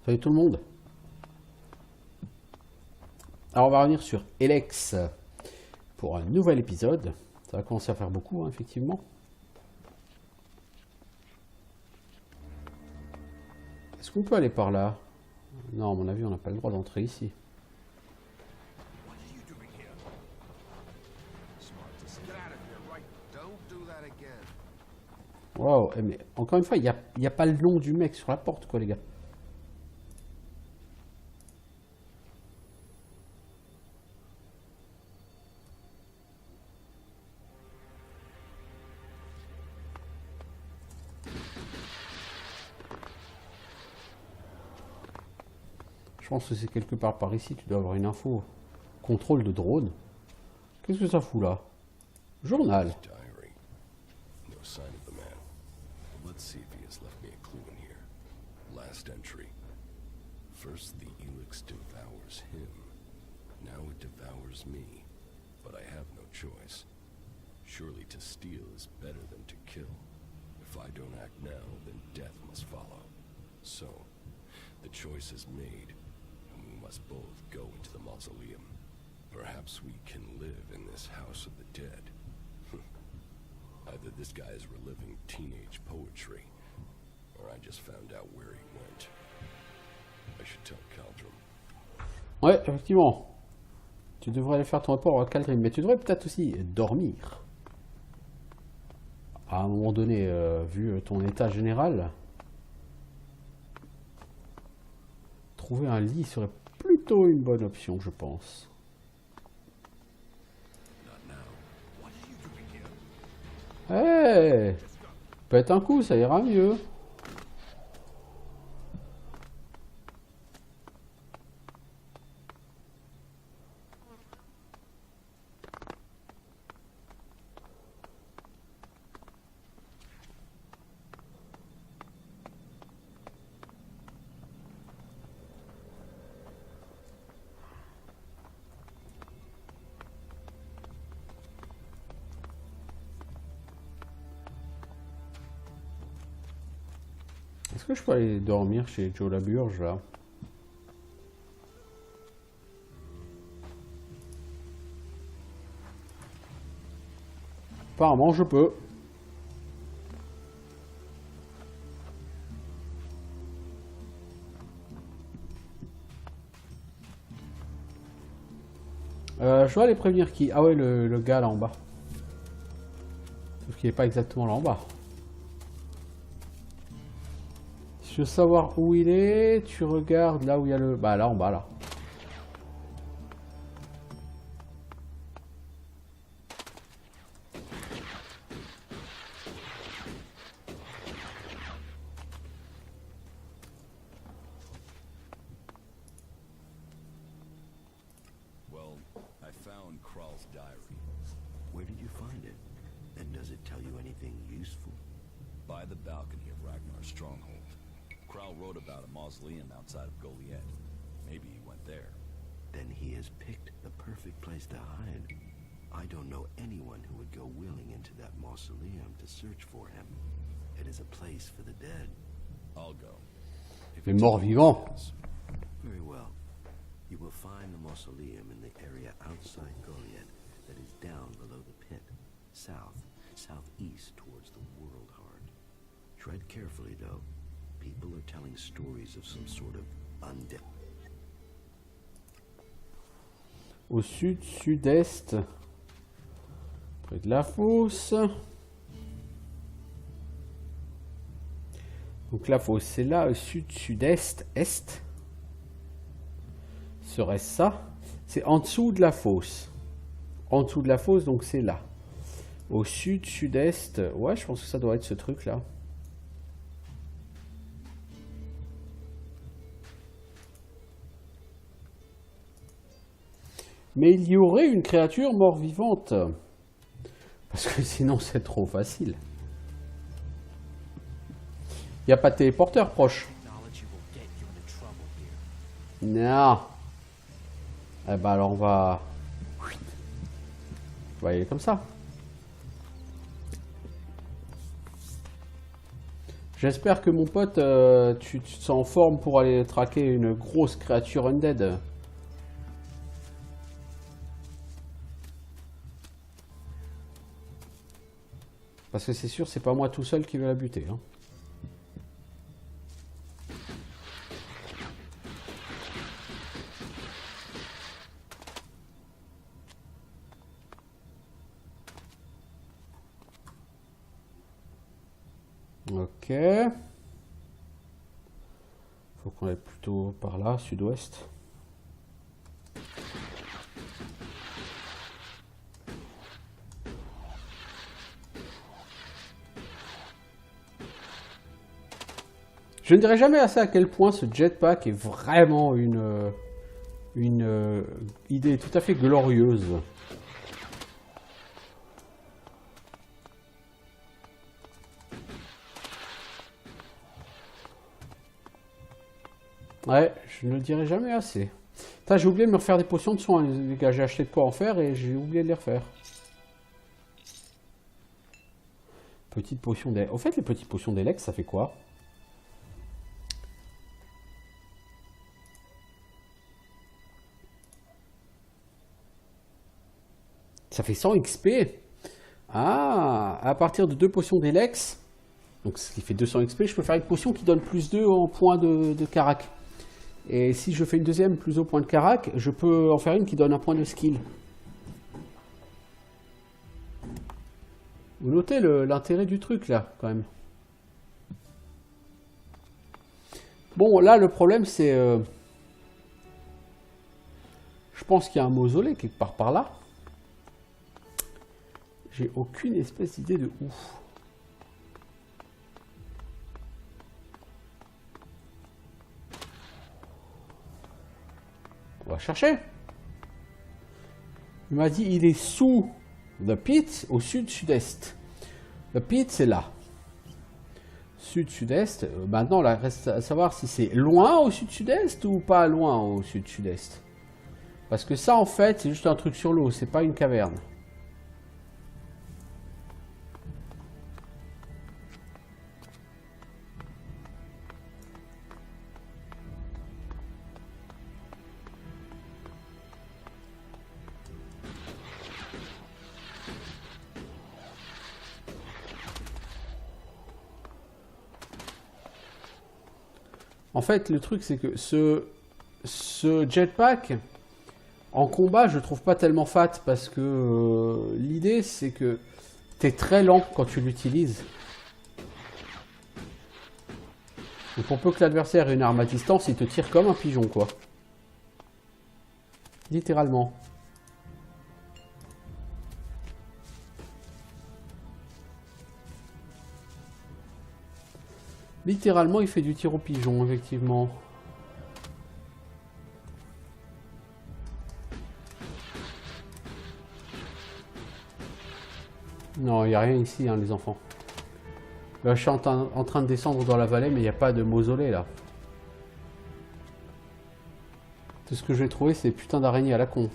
Salut tout le monde. Alors on va revenir sur Elex pour un nouvel épisode. Ça va commencer à faire beaucoup, hein, effectivement. Est-ce qu'on peut aller par là? Non, à mon avis, on n'a pas le droit d'entrer ici. Wow, mais encore une fois, il n'y a pas le nom du mec sur la porte, quoi, les gars. Je pense que c'est quelque part par ici, tu dois avoir une info. Contrôle de drone. Qu'est-ce que ça fout là? Journal. First the Elix devours him. Now it devours me. But I have no choice. Surely to steal is better than to kill. If I don't act now, then death must follow. So, the choice is made, and we must both go into the mausoleum. Perhaps we can live in this house of the dead. Either this guy is reliving teenage poetry, or I just found out where he went. I should tell Caldrum. Ouais, effectivement. Tu devrais aller faire ton rapport à Caldrum, mais tu devrais peut-être aussi dormir. À un moment donné, vu ton état général, trouver un lit serait plutôt une bonne option, je pense. Hey, pète un coup, ça ira mieux. Est-ce que je peux aller dormir chez Joe Laburge là? Apparemment je peux. Je dois aller prévenir qui? Ah ouais, le gars là en bas. Sauf qu'il n'est pas exactement là en bas. Si tu veux savoir où il est, tu regardes là où il y a le... Bah là en bas là. Well, I found Kral's diary. Where did you find it? And does it tell you anything useful? By the balcony of Ragnar's stronghold. Kral wrote about a mausoleum outside of Goliath. Maybe he went there. Then he has picked the perfect place to hide. I don't know anyone who would go willing into that mausoleum to search for him. It is a place for the dead. I'll go. Les morts vivants. Very well. You will find the mausoleum in the area outside Goliath that is down below the pit, southeast towards the World Heart. Tread carefully, though. People are telling stories of some sort of undead. Au sud-sud-est, près de la fosse. Donc la fosse, c'est là, au sud-sud-est, est. Serait ça? C'est en dessous de la fosse. En dessous de la fosse, donc c'est là. Au sud-sud-est, ouais, je pense que ça doit être ce truc-là. Mais il y aurait une créature mort-vivante. Parce que sinon, c'est trop facile. Il n'y a pas de téléporteur proche. Non. Eh ben alors on va y aller comme ça. J'espère que mon pote, tu te sens en forme pour aller traquer une grosse créature undead. Parce que c'est sûr, c'est pas moi tout seul qui vais la buter. Hein. Ok. Faut qu'on aille plutôt par là, sud-ouest. Je ne dirai jamais assez à quel point ce jetpack est vraiment une idée tout à fait glorieuse. Ouais, je ne le dirai jamais assez. Putain, j'ai oublié de me refaire des potions de soins, les gars. J'ai acheté de quoi en faire et j'ai oublié de les refaire. Petite potion d'Elex. Au fait, les petites potions d'Elex, ça fait quoi? Ça fait 100 XP. Ah, à partir de 2 potions d'Elex, donc ce qui fait 200 XP, je peux faire une potion qui donne plus 2 en points de carac. Et si je fais une deuxième plus au point de carac, je peux en faire une qui donne un point de skill. Vous notez l'intérêt du truc là, quand même. Bon, là, le problème, c'est... je pense qu'il y a un mausolée quelque part par là. J'ai aucune espèce d'idée de où. On va chercher. Il m'a dit il est sous the pit au sud-sud-est. Le pit, c'est là. Sud-sud-est. Maintenant, là, reste à savoir si c'est loin au sud-sud-est ou pas loin au sud-sud-est. Parce que ça, en fait, c'est juste un truc sur l'eau. C'est pas une caverne. En fait, le truc, c'est que ce jetpack, en combat, je le trouve pas tellement fat parce que l'idée, c'est que t'es très lent quand tu l'utilises. Donc, pour peu que l'adversaire ait une arme à distance, il te tire comme un pigeon, quoi. Littéralement. Littéralement, il fait du tir au pigeon, effectivement. Non, il n'y a rien ici, hein, les enfants. Là, je suis en train de descendre dans la vallée, mais il n'y a pas de mausolée, là. Tout ce que je vais trouver, c'est putain d'araignées à la con.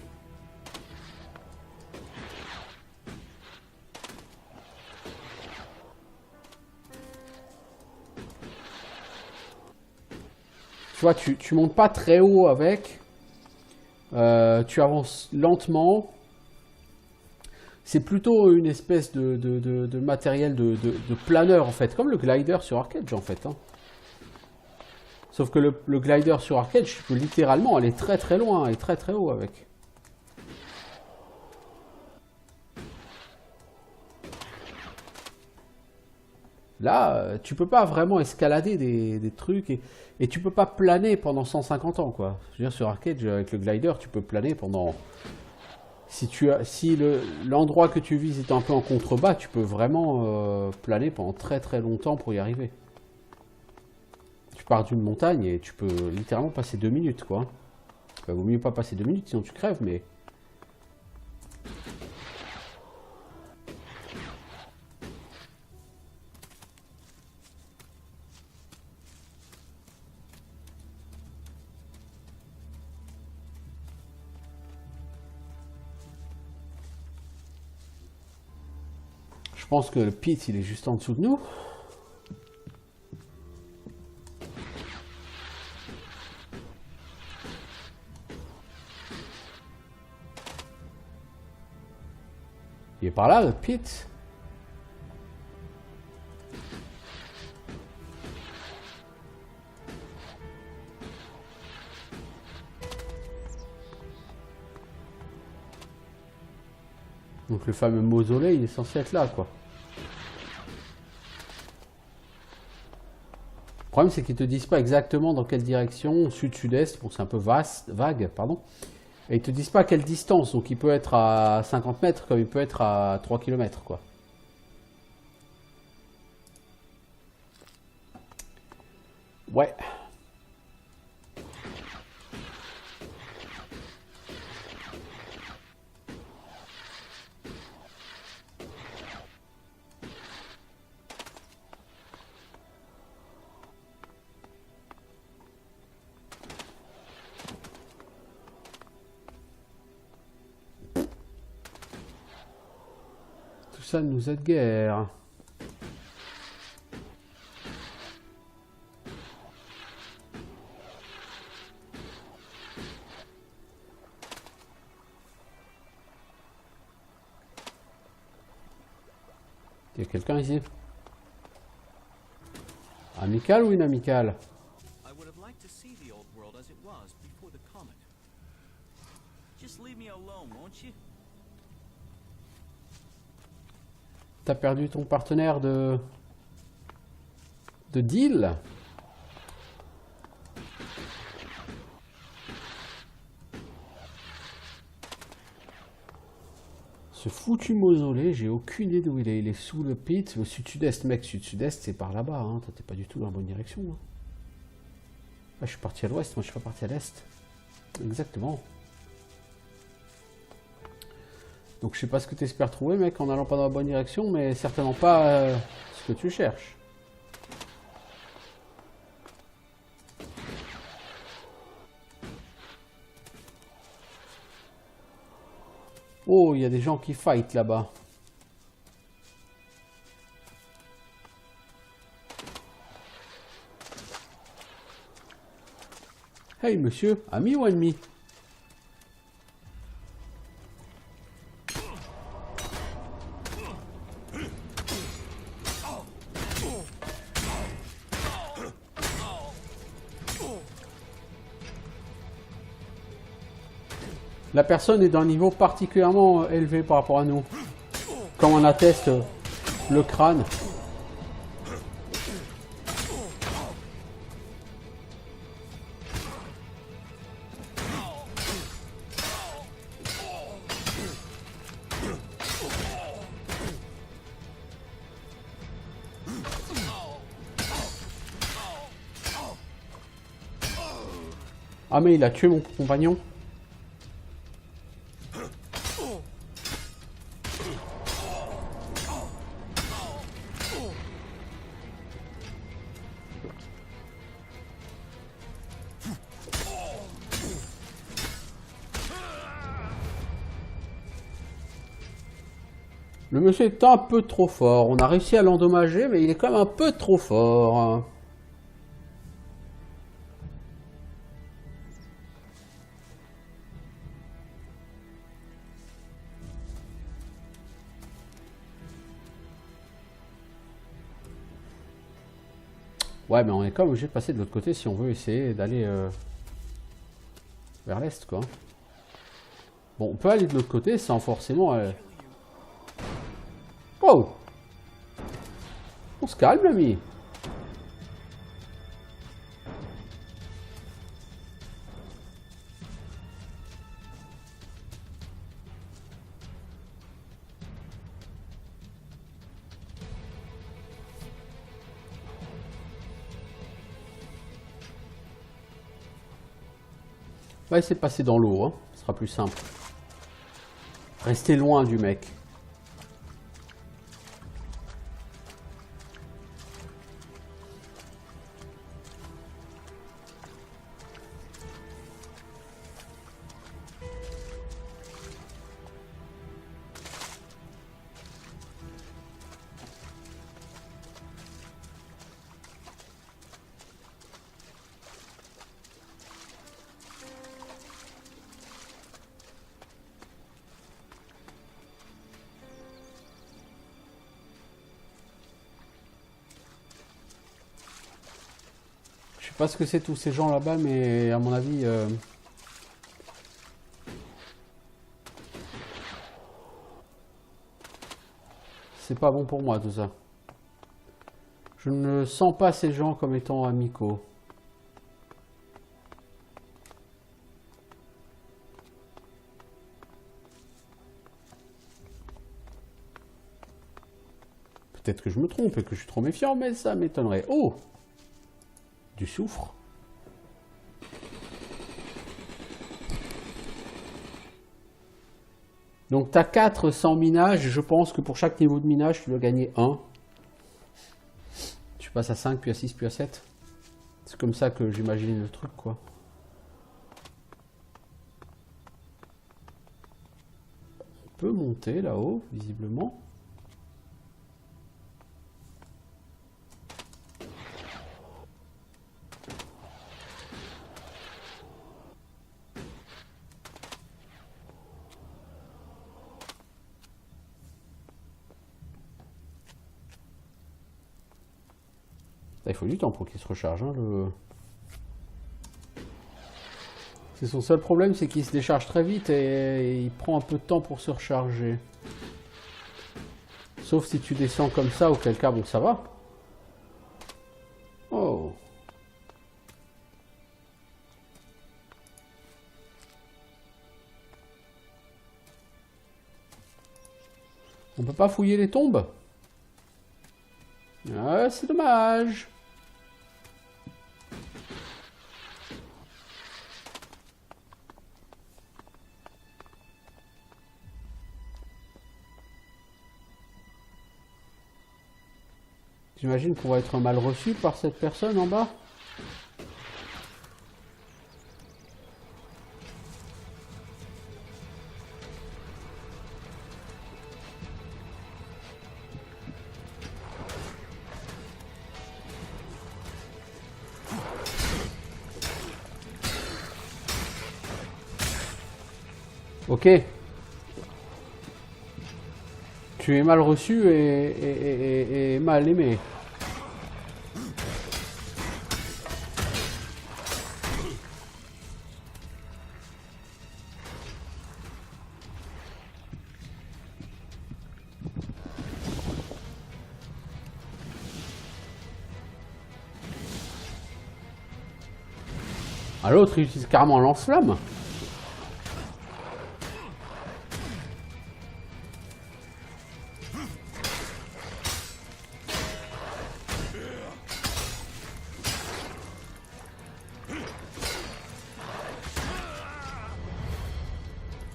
Tu vois, tu montes pas très haut avec. Tu avances lentement. C'est plutôt une espèce de matériel de planeur, en fait. Comme le glider sur Arcade, en fait. Hein. Sauf que le glider sur Arcade, je peux littéralement aller très très loin et très très haut avec. Là, tu peux pas vraiment escalader des trucs et tu peux pas planer pendant 150 ans, quoi. Je veux dire, sur Arcade, avec le glider, tu peux planer pendant... Si l'endroit que tu vises est un peu en contrebas, tu peux vraiment planer pendant très très longtemps pour y arriver. Tu pars d'une montagne et tu peux littéralement passer 2 minutes, quoi. Enfin, vaut mieux pas passer 2 minutes, sinon tu crèves, mais... Je pense que le pit, il est juste en dessous de nous. Il est par là, le pit. Donc le fameux mausolée, il est censé être là, quoi. Le problème, c'est qu'ils te disent pas exactement dans quelle direction, sud, sud-est, bon, c'est un peu vague, pardon. Et ils te disent pas à quelle distance, donc il peut être à 50 mètres comme il peut être à 3 km, quoi. Ouais. Tout ça ne nous aide guère. Il y a quelqu'un ici? Amical ou inamical? I would have liked to see the old world as it was before the comet. Just leave me alone, won't you? T'as perdu ton partenaire de deal? Ce foutu mausolée, j'ai aucune idée d'où il est. Il est sous le pit, au sud-sud-est, mec. Sud-sud-est, c'est par là-bas. Hein. Toi, t'es pas du tout dans la bonne direction. Hein. Ah, je suis parti à l'ouest, moi je suis pas parti à l'est. Exactement. Donc je sais pas ce que tu espères trouver, mec, en allant pas dans la bonne direction, mais certainement pas ce que tu cherches. Oh, il y a des gens qui fight là-bas. Hey monsieur, ami ou ennemi? La personne est d'un niveau particulièrement élevé par rapport à nous. Comme on atteste le crâne. Ah mais il a tué mon compagnon. Le monsieur est un peu trop fort. On a réussi à l'endommager, mais il est quand même un peu trop fort. Ouais, mais on est quand même obligé de passer de l'autre côté si on veut essayer d'aller vers l'est, quoi. Bon, on peut aller de l'autre côté sans forcément... Oh! On se calme, l'ami. On va essayer de passer dans l'eau, hein. Ce sera plus simple. Restez loin du mec. sais pas ce que c'est tous ces gens là-bas, mais à mon avis... c'est pas bon pour moi tout ça. Je ne sens pas ces gens comme étant amicaux. Peut-être que je me trompe et que je suis trop méfiant, mais ça m'étonnerait. Oh! Du soufre. Donc tu as 400 minages, je pense que pour chaque niveau de minage, tu dois gagner 1. Tu passes à 5, puis à 6, puis à 7. C'est comme ça que j'imagine le truc, quoi. On peut monter là-haut, visiblement. Il faut du temps pour qu'il se recharge. Hein, c'est son seul problème, c'est qu'il se décharge très vite et il prend un peu de temps pour se recharger. Sauf si tu descends comme ça, auquel cas, bon, ça va. Oh. On peut pas fouiller les tombes? Ah, c'est dommage. J'imagine qu'on va être mal reçu par cette personne en bas. Ok. Tu es mal reçu et mal aimé. Ah, l'autre il utilise carrément un lance-flamme.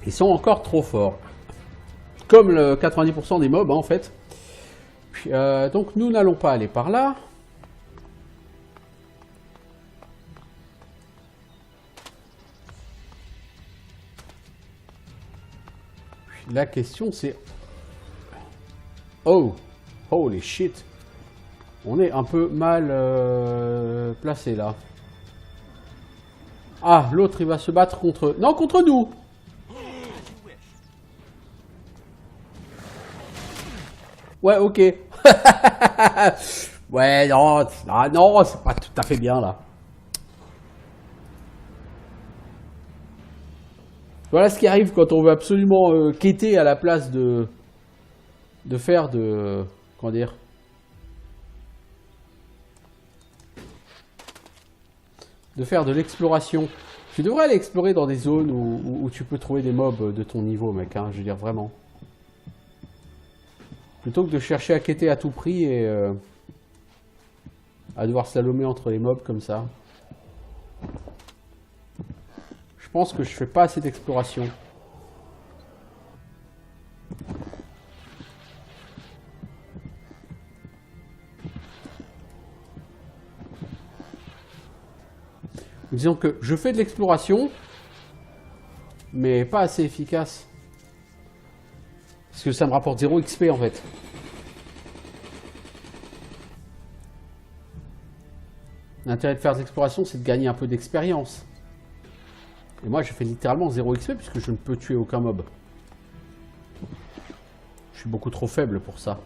Ils sont encore trop forts. Comme le 90% des mobs, hein, en fait. Puis, donc nous n'allons pas aller par là. Puis, la question c'est... Oh! Holy shit! On est un peu mal placé là. Ah, l'autre il va se battre contre... Non, contre nous! Ouais, ok. Ouais, non, ah, non, c'est pas tout à fait bien là. Voilà ce qui arrive quand on veut absolument quêter à la place de faire de... Comment dire? De faire de l'exploration. Tu devrais aller explorer dans des zones où tu peux trouver des mobs de ton niveau, mec, hein, je veux dire, vraiment. Plutôt que de chercher à quêter à tout prix et à devoir slalomer entre les mobs comme ça. Je pense que je fais pas assez d'exploration. Disons que je fais de l'exploration, mais pas assez efficace. Parce que ça me rapporte 0 XP en fait. L'intérêt de faire de l'exploration, c'est de gagner un peu d'expérience. Et moi, je fais littéralement 0 XP puisque je ne peux tuer aucun mob. Je suis beaucoup trop faible pour ça.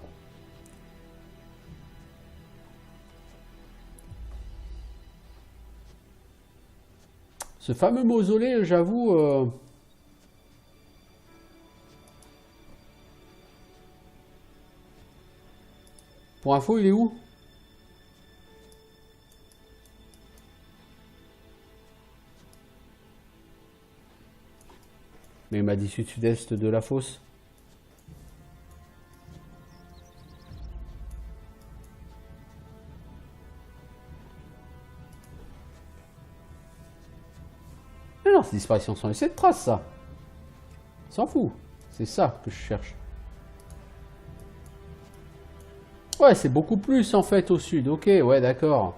Ce fameux mausolée, j'avoue... Pour info, il est où? Mais il m'a dit sud-sud-est de la fosse. Mais non, c'est disparition sans laisser de traces, ça. S'en fout. C'est ça que je cherche. Ouais, c'est beaucoup plus en fait au sud. Ok, ouais, d'accord.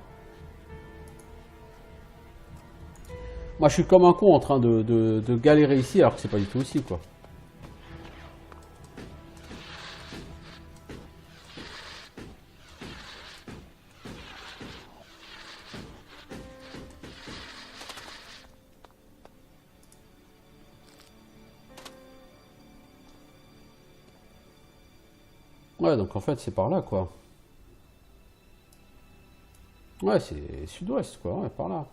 Moi, je suis comme un con en train de galérer ici, alors que c'est pas du tout ici, quoi. Ouais, donc en fait, c'est par là, quoi. Ouais, c'est sud-ouest, quoi. Ouais, par là.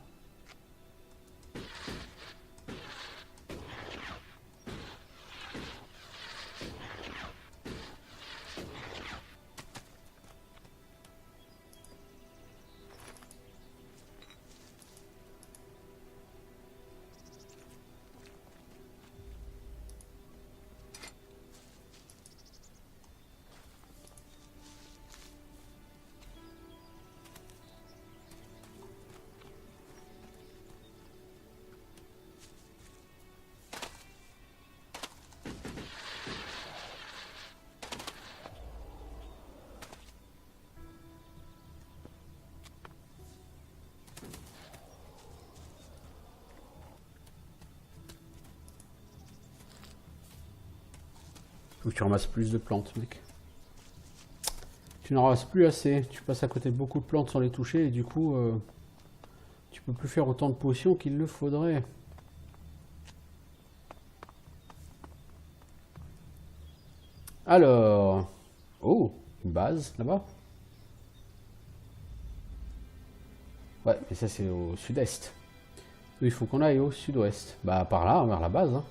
Faut que tu ramasses plus de plantes, mec. Tu n'en ramasses plus assez. Tu passes à côté de beaucoup de plantes sans les toucher et du coup, tu peux plus faire autant de potions qu'il le faudrait. Alors... Oh, une base, là-bas. Ouais, mais ça c'est au sud-est. Il faut qu'on aille au sud-ouest. Bah par là, vers la base. Hein.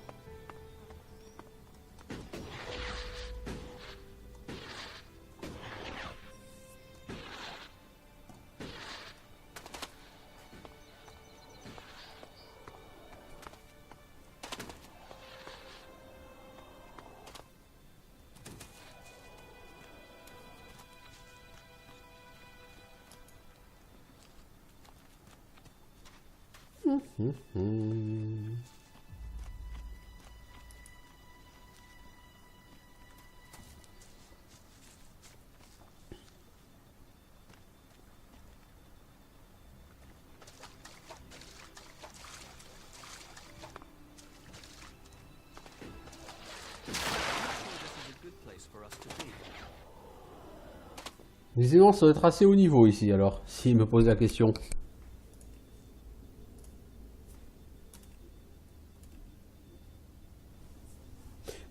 Visiblement, ça doit être assez haut niveau ici, alors, s'il me pose la question.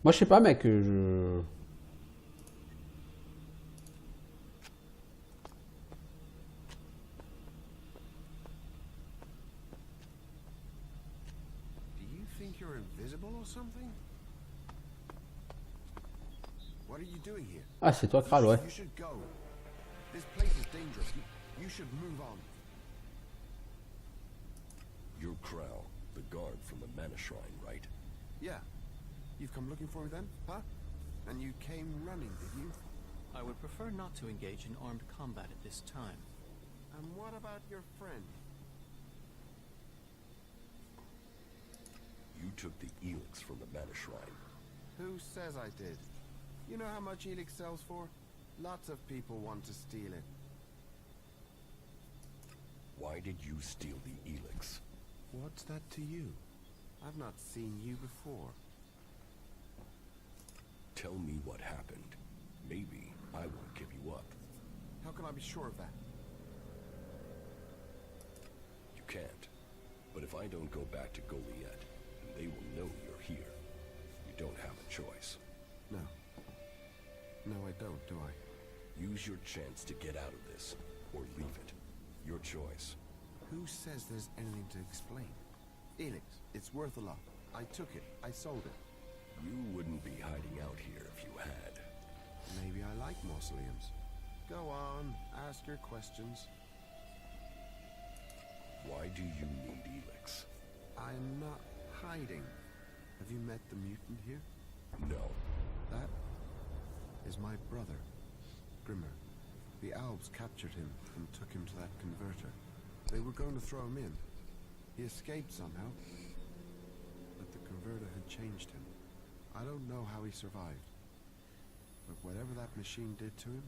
Moi, je sais pas, mec, je... Do you think you're invisible or something? What are you doing here? Ah, c'est toi, Kral, ouais. You should go. This place is dangerous. You should move on. You're Krau, the guard from the Mana Shrine, right? Yeah. You've come looking for me then, huh? And you came running, did you? I would prefer not to engage in armed combat at this time. And what about your friend? You took the Elix from the Mana Shrine. Who says I did? You know how much Elix sells for? Lots of people want to steal it. Why did you steal the Elix? What's that to you? I've not seen you before. Tell me what happened. Maybe I won't give you up. How can I be sure of that? You can't. But if I don't go back to Goliath, they will know you're here. You don't have a choice. No. No, I don't, do I? Use your chance to get out of this, or leave it. Your choice. Who says there's anything to explain? Elix, it's worth a lot. I took it. I sold it. You wouldn't be hiding out here if you had. Maybe I like mausoleums. Go on, ask your questions. Why do you need Elix? I'm not hiding. Have you met the mutant here? No. That is my brother, Grimmer. The Albs captured him and took him to that converter. They were going to throw him in. He escaped somehow, but the converter had changed him. I don't know how he survived, but whatever that machine did to him,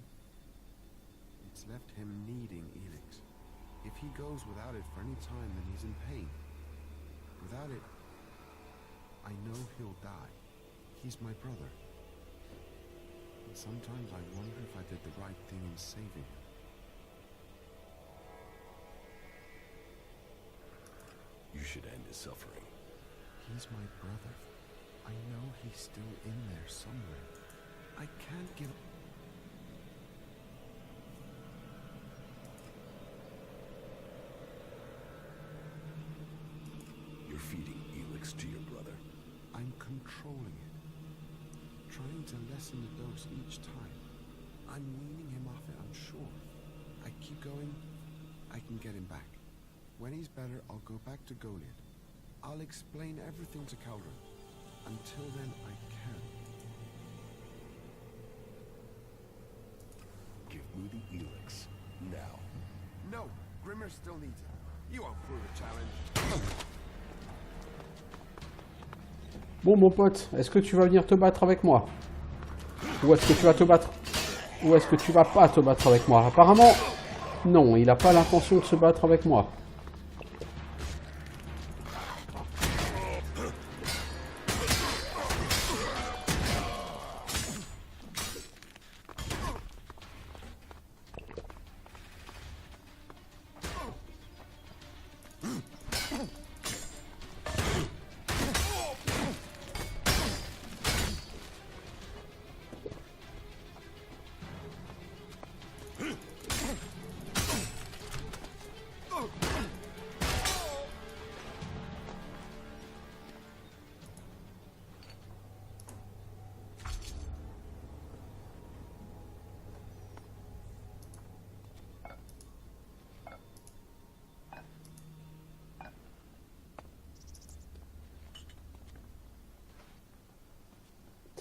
it's left him needing Elix. If he goes without it for any time, then he's in pain. Without it, I know he'll die. He's my brother. And sometimes I wonder if I did the right thing in saving him. You should end his suffering. He's my brother. I know he's still in there somewhere. I can't give... You're feeding Elix to your brother. I'm controlling it. Trying to lessen the dose each time. I'm weaning him off it, I'm sure. I keep going, I can get him back. When he's better, I'll go back to Goliad. I'll explain everything to Calvin. Until then, I can't. Give me the Elix. Now. No! Grimmer still needs it. You won't prove a challenge. Bon, mon pote, est-ce que tu vas venir te battre avec moi? Ou est-ce que tu vas te battre? Ou est-ce que tu vas pas te battre avec moi? Apparemment, non, il n'a pas l'intention de se battre avec moi.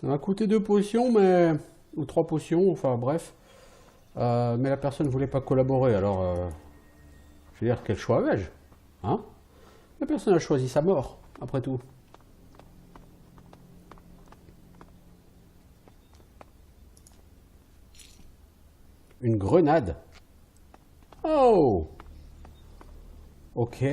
Ça m'a coûté 2 potions, mais... ou 3 potions, enfin bref. Mais la personne ne voulait pas collaborer, alors... je veux dire, quel choix avais-je? Hein? La personne a choisi sa mort, après tout. Une grenade. Oh! Ok.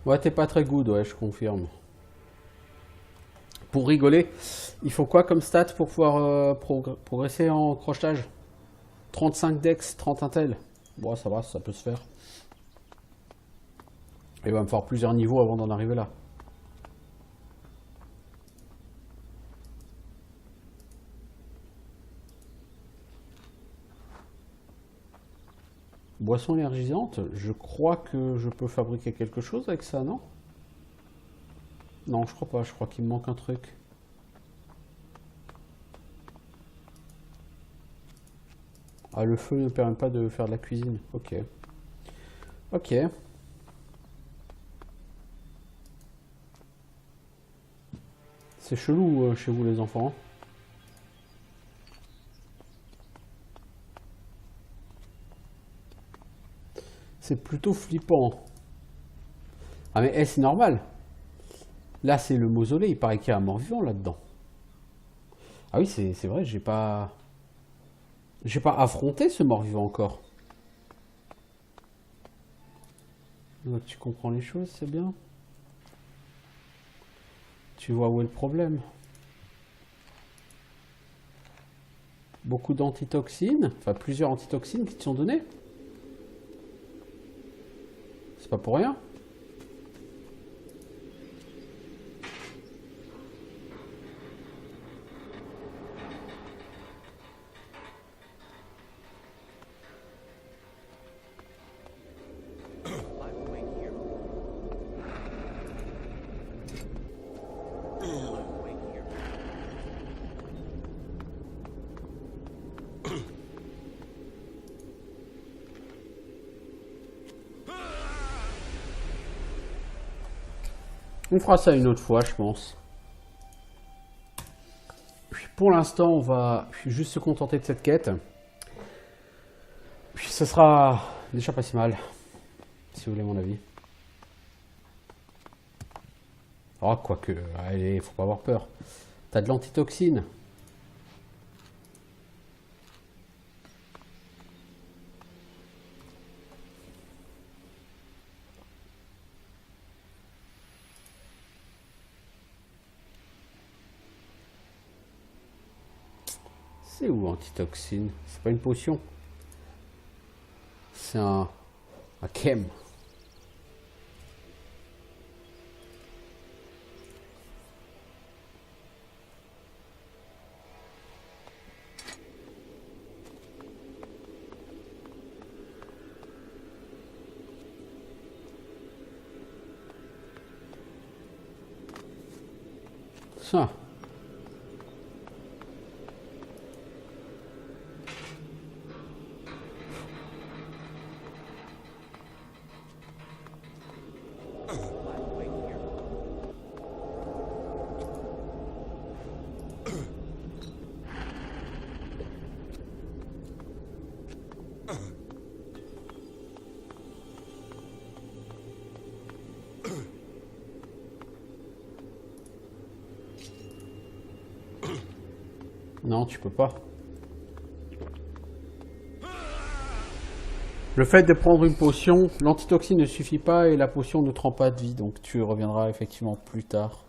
Ouais, t'es pas très good, ouais, je confirme. Pour rigoler, il faut quoi comme stat pour pouvoir progresser en crochetage? 35 dex, 30 intel. Bon, ça va, ça peut se faire. Il va me falloir plusieurs niveaux avant d'en arriver là. Boisson énergisante, je crois que je peux fabriquer quelque chose avec ça, non? Non, je crois pas, je crois qu'il me manque un truc. Ah, le feu ne permet pas de faire de la cuisine, ok. Ok. C'est chelou chez vous les enfants. C'est plutôt flippant. Ah mais c'est normal. Là c'est le mausolée, il paraît qu'il y a un mort-vivant là-dedans. Ah oui c'est vrai, j'ai pas affronté ce mort-vivant encore. Donc tu comprends les choses, c'est bien. Tu vois où est le problème. Beaucoup d'antitoxines, enfin plusieurs antitoxines qui te sont données. C'est pas pour rien. On fera ça une autre fois, je pense. Puis pour l'instant, on va juste se contenter de cette quête. Puis ce sera déjà pas si mal, si vous voulez mon avis. Oh, quoique, allez, faut pas avoir peur. T'as de l'antitoxine. C'est où antitoxine? C'est pas une potion. C'est un chem. Ça. Non, tu peux pas. Le fait de prendre une potion, l'antitoxine ne suffit pas et la potion ne te rend pas de vie, donc tu reviendras effectivement plus tard.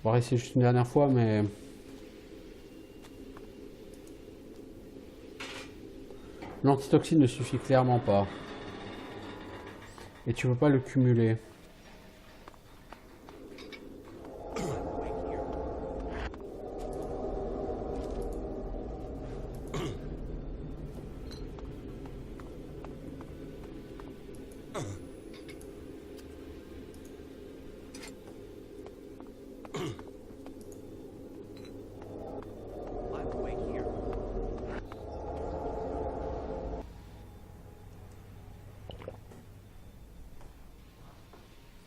On va essayer juste une dernière fois, mais... L'antitoxine ne suffit clairement pas. Et tu peux pas le cumuler.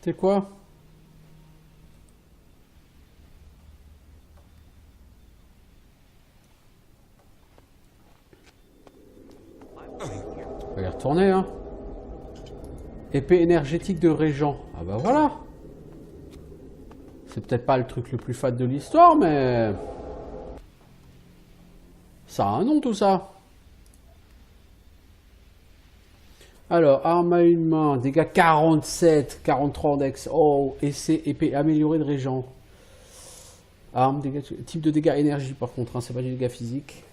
C'est quoi? On va y retourner, hein. Épée énergétique de Régent. Ah bah voilà. C'est peut-être pas le truc le plus fat de l'histoire, mais... Ça a un nom tout ça. Alors, arme à une main, dégâts 47, 43 en dex. Oh, et c'est épée améliorée de Régent. Arme, dégâts, type de dégâts énergie par contre, hein, c'est pas du dégât physique.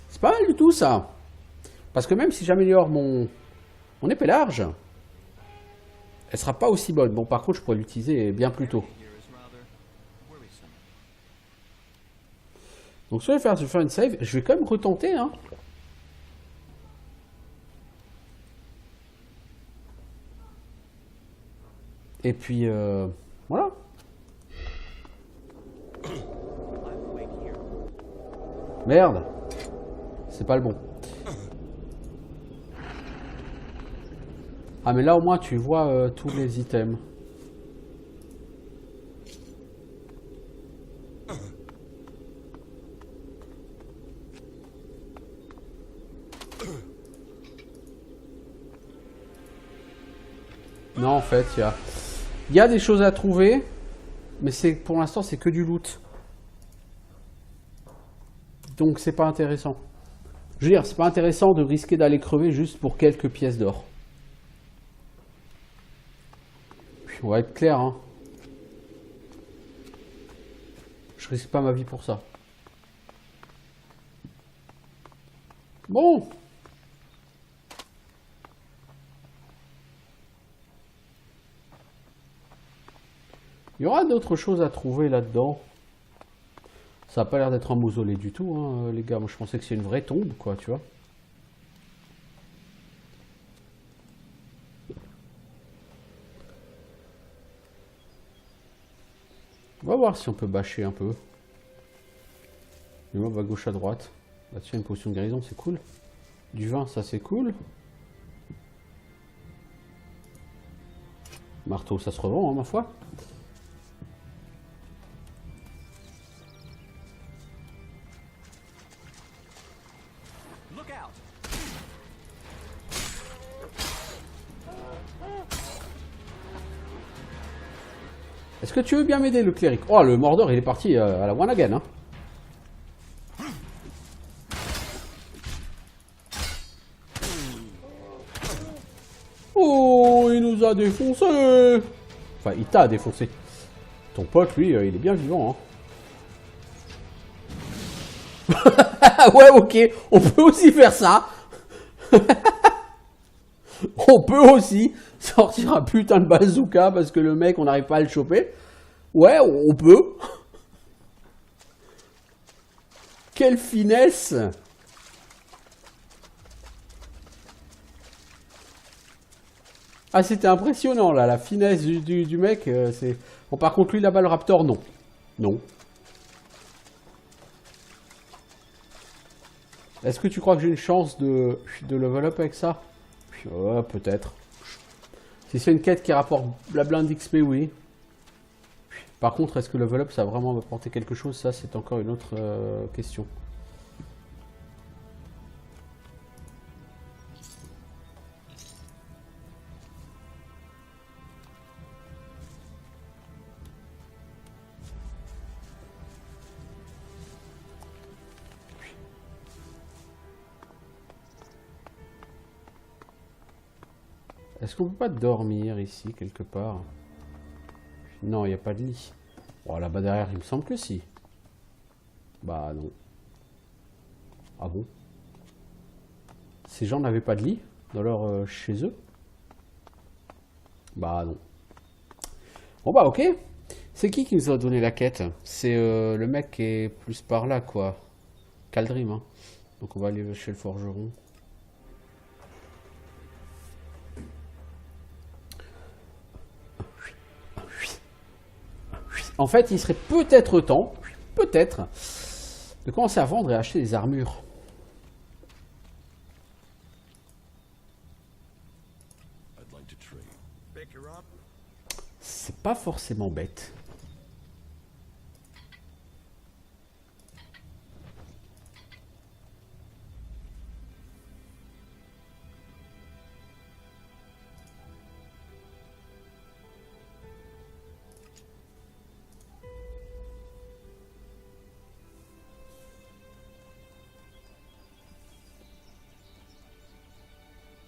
C'est pas mal du tout ça. Parce que même si j'améliore mon épée large, elle sera pas aussi bonne. Bon, par contre, je pourrais l'utiliser bien plus tôt. Donc, si je vais faire une save, je vais quand même retenter, hein. Et puis, voilà. Merde. C'est pas le bon. Ah, mais là, au moins, tu vois tous les items. Non, en fait, il y a des choses à trouver, mais pour l'instant, c'est que du loot. Donc, c'est pas intéressant. Je veux dire, c'est pas intéressant de risquer d'aller crever juste pour quelques pièces d'or. On va être clair, hein. Je risque pas ma vie pour ça. Bon. Il y aura d'autres choses à trouver là-dedans. Ça n'a pas l'air d'être un mausolée du tout, hein, les gars. Moi, je pensais que c'est une vraie tombe, quoi, tu vois. On va voir si on peut bâcher un peu. Les mobs à gauche, à droite. Bah tiens, une potion de guérison, c'est cool. Du vin, ça c'est cool. Marteau, ça se revend, hein, ma foi. Look out! Est-ce que tu veux bien m'aider, le cléric? Oh, le Mordor, il est parti à la one again, hein. Oh, il nous a défoncé. Enfin, il t'a défoncé. Ton pote, lui, il est bien vivant, hein. Ouais, ok, on peut aussi faire ça. On peut aussi sortir un putain de bazooka parce que le mec, on n'arrive pas à le choper. Ouais, on peut. Quelle finesse! Ah, c'était impressionnant, là, la finesse du mec. C'est... Bon, par contre, lui, là-bas, le Raptor, non. Non. Est-ce que tu crois que j'ai une chance de level up avec ça? Peut-être. Si c'est une quête qui rapporte la blinde d'XP, oui. Par contre, est-ce que le level up, ça va vraiment m'apporter quelque chose? Ça, c'est encore une autre question. Est-ce qu'on peut pas dormir ici, quelque part? Non, il n'y a pas de lit. Bon, là-bas derrière, il me semble que si. Bah non. Ah bon? Ces gens n'avaient pas de lit dans leur chez eux? Bah non. Bon bah ok. C'est qui nous a donné la quête? C'est le mec qui est plus par là, quoi. Kaldrim, hein. Donc on va aller chez le forgeron. En fait, il serait peut-être temps, peut-être, de commencer à vendre et acheter des armures. I'd like to trade. Pick her up. C'est pas forcément bête.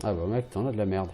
Ah bah mec, t'en as de la merde.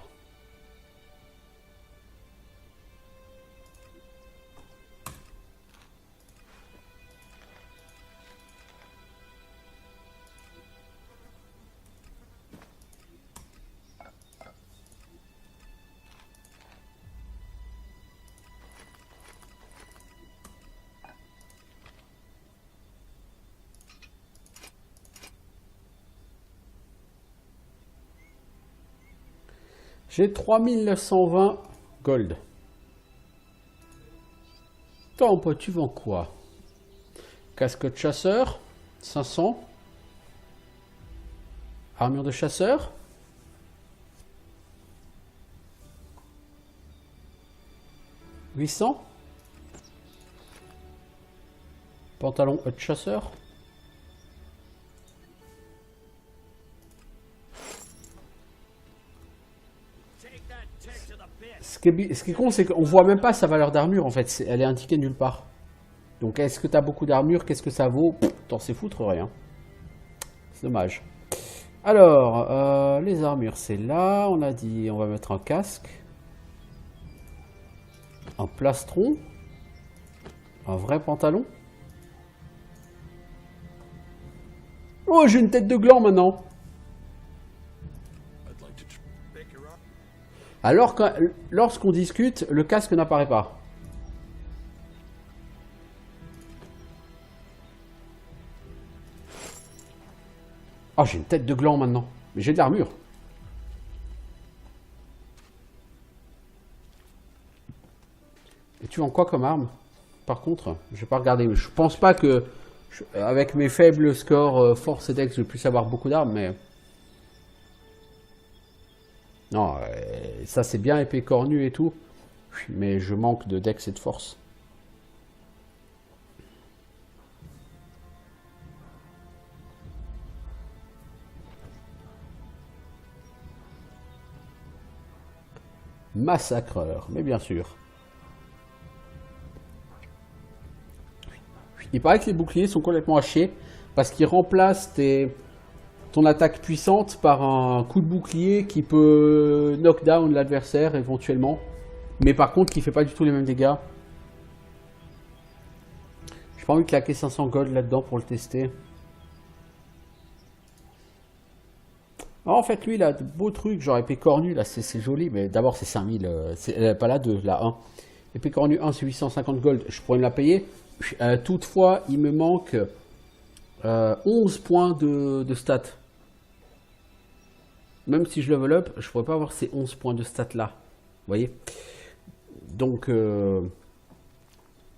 J'ai 3920 gold. Toi, mon pote, tu vends quoi? Casque de chasseur, 500. Armure de chasseur. 800. Pantalon de chasseur. Ce qui est con, c'est qu'on voit même pas sa valeur d'armure en fait. Elle est indiquée nulle part. Donc est-ce que tu as beaucoup d'armure? Qu'est-ce que ça vaut? T'en sais foutre rien. C'est dommage. Alors, les armures, c'est là. On a dit, on va mettre un casque. Un plastron. Un vrai pantalon. Oh, j'ai une tête de gland maintenant. I'd like to Pick her up. Alors que lorsqu'on discute, le casque n'apparaît pas. Oh, j'ai une tête de gland maintenant. Mais j'ai de l'armure. Et tu vends quoi comme arme? Par contre, je vais pas regarder. Je pense pas que Avec mes faibles scores force et dex, je vais plus avoir beaucoup d'armes, mais... Non, ça c'est bien épée cornue et tout, mais je manque de dex et de force. Massacreur, mais bien sûr. Il paraît que les boucliers sont complètement à chier parce qu'ils remplacent ton attaque puissante par un coup de bouclier qui peut knock down l'adversaire éventuellement, mais par contre qui fait pas du tout les mêmes dégâts. J'ai pas envie de claquer 500 gold là-dedans pour le tester. Alors, en fait, lui, il a de beaux trucs, genre épée cornue, là, c'est joli, mais d'abord, c'est 5000, pas la 2, la 1. Épée cornue 1, c'est 850 gold, je pourrais me la payer. Toutefois, il me manque 11 points de stats. Même si je level up, je pourrais pas avoir ces 11 points de stats là. Vous voyez? Donc,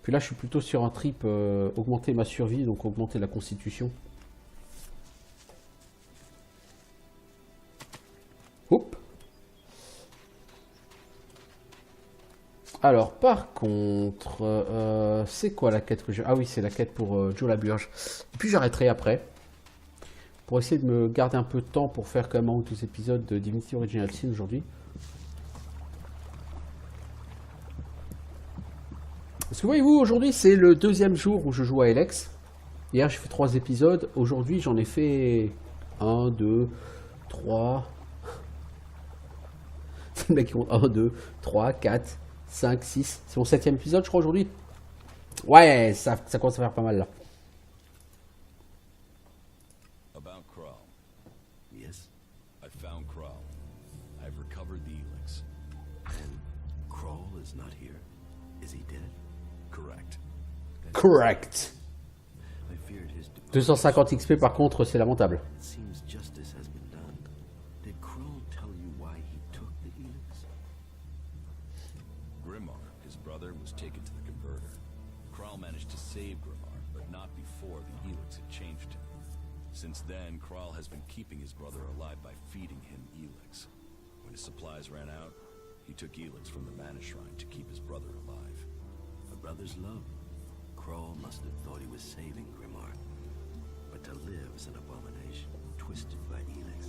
puis là, je suis plutôt sur un trip augmenter ma survie, donc augmenter la constitution. Oups. Alors, par contre, c'est quoi la quête que j'ai? Ah oui, c'est la quête pour Joe la Burge. Et puis j'arrêterai après. Pour essayer de me garder un peu de temps pour faire quand même un ou deux épisodes de Divinity Original Sin aujourd'hui. Parce que voyez-vous, aujourd'hui c'est le deuxième jour où je joue à Elex. Hier j'ai fait 3 épisodes. Aujourd'hui j'en ai fait 1, 2, 3... C'est le mec qui compte 1, 2, 3, 4, 5, 6. C'est mon 7e épisode, je crois, aujourd'hui. Ouais, ça commence à faire pas mal là. About Kral. Yes, I found Kral. I've recovered the Elix. And Kral is not here. Is he dead? Correct. Correct. I feared his departure. 250 XP par contre, c'est lamentable. It seems justice has been done. Did Kral tell you why he took the Elix? Grimmar, his brother, was taken to the converter. Kral managed to save Grimmar, but not before the Elix had changed him. Since then, Kral has been keeping his brother alive by feeding him Elix. When his supplies ran out, he took Elix from the Mana Shrine to keep his brother alive. A brother's love. Kral must have thought he was saving Grimmar. But to live is an abomination, twisted by Elix.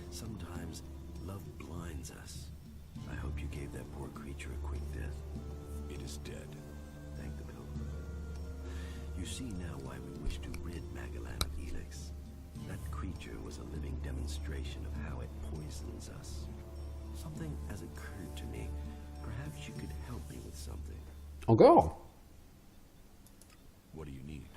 Sometimes love blinds us. I hope you gave that poor creature a quick death. It is dead. Thank the Pilgrim. You see now why we wish to rid Magalan of Elix. That creature was a living demonstration of how it poisons us. Something has occurred to me. Perhaps you could help me with something. Encore? What do you need?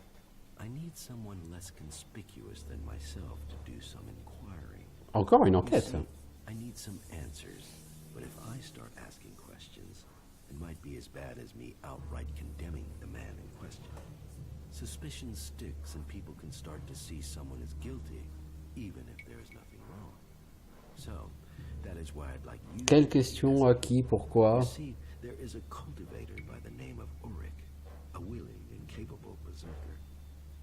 I need someone less conspicuous than myself to do some inquiring. Encore une You enquête. see, I need some answers, but if I start asking questions, it might be as bad as me outright condemning the man in question. Suspicion sticks and people can start to see someone as guilty, even if there is nothing wrong. So, that is why I'd like you... Quelle question, à qui, pourquoi? You see, there is a cultivator by the name of Ulrich, a willing and capable berserker.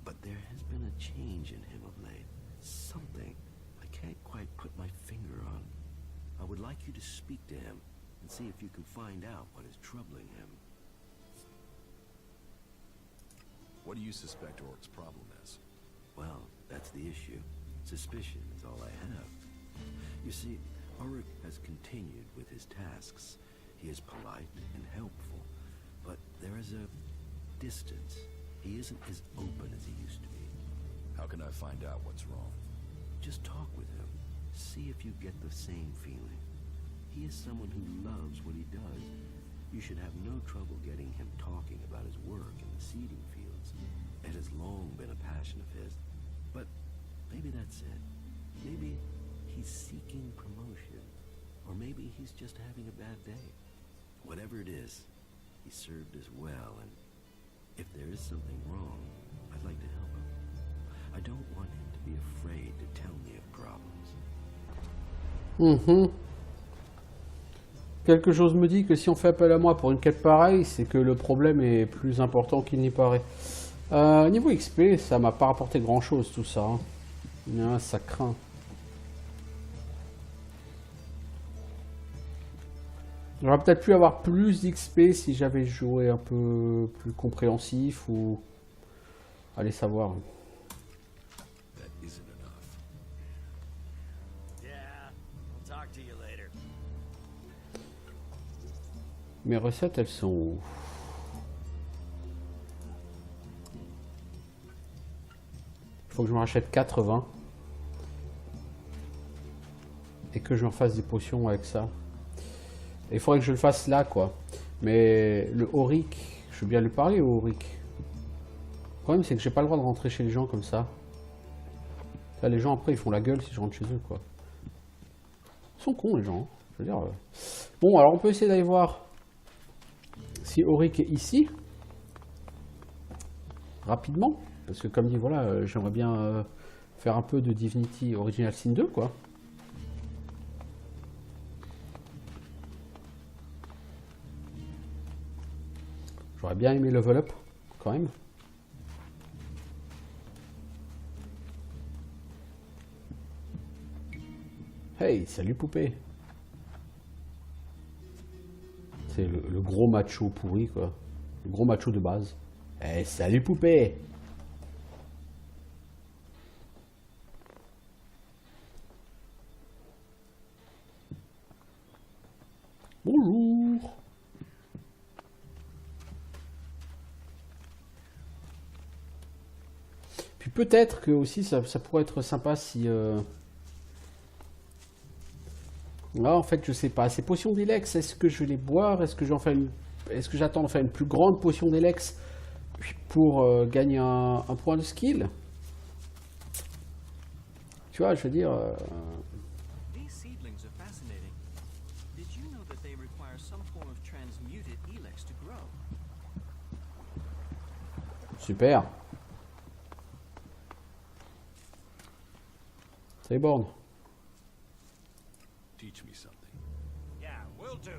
But there has been a change in him of late. Something I can't quite put my finger on. I would like you to speak to him and see if you can find out what is troubling him. What do you suspect Oric's problem is? Well, that's the issue. Suspicion is all I have. You see, Ulrich has continued with his tasks. He is polite and helpful, but there is a distance. He isn't as open as he used to be. How can I find out what's wrong? Just talk with him. See if you get the same feeling. He is someone who loves what he does. You should have no trouble getting him talking about his work in the seeding fields. It has long been a passion of his. But maybe that's it. Maybe he's seeking promotion. Or maybe he's just having a bad day. Whatever it is, he served us well, and if there is something wrong, I'd like to help him. I don't want him to be afraid to tell me of problems. Quelque chose me dit que si on fait appel à moi pour une quête pareille, c'est que le problème est plus important qu'il n'y paraît. Niveau XP, ça m'a pas rapporté grand chose tout ça. Hein. Ah, ça craint. J'aurais peut-être pu avoir plus d'XP si j'avais joué un peu plus compréhensif ou... Allez savoir. That isn't enough. Yeah, I'll talk to you later. Mes recettes, elles sont où? Il faut que je me rachète 80. Et que je me refasse des potions avec ça. Et il faudrait que je le fasse là, quoi. Mais le Auric, je veux bien lui parler au Auric. Le problème, c'est que j'ai pas le droit de rentrer chez les gens comme ça. Là, les gens, après, ils font la gueule si je rentre chez eux, quoi. Ils sont cons, les gens. Hein. Je veux dire... Bon, alors on peut essayer d'aller voir si Auric est ici. Rapidement. Parce que comme dit, voilà, j'aimerais bien faire un peu de Divinity Original Sin 2, quoi. J'aurais bien aimé level up, quand même. Hey, salut poupée. C'est le gros macho pourri, quoi. Le gros macho de base. Hey, salut poupée. Bonjour. Puis peut-être que aussi ça pourrait être sympa si... Là, en fait, je sais pas. Ces potions d'Elex, est-ce que je vais les boire? Est-ce que j'en fais une... Est-ce que j'attends de faire une plus grande potion d'Elex pour gagner un point de skill? Tu vois, je veux dire... These seedlings are fascinating. Did you know that they require some form of transmuted elex to grow? Super. C'est bon. Teach me something. Yeah, will do.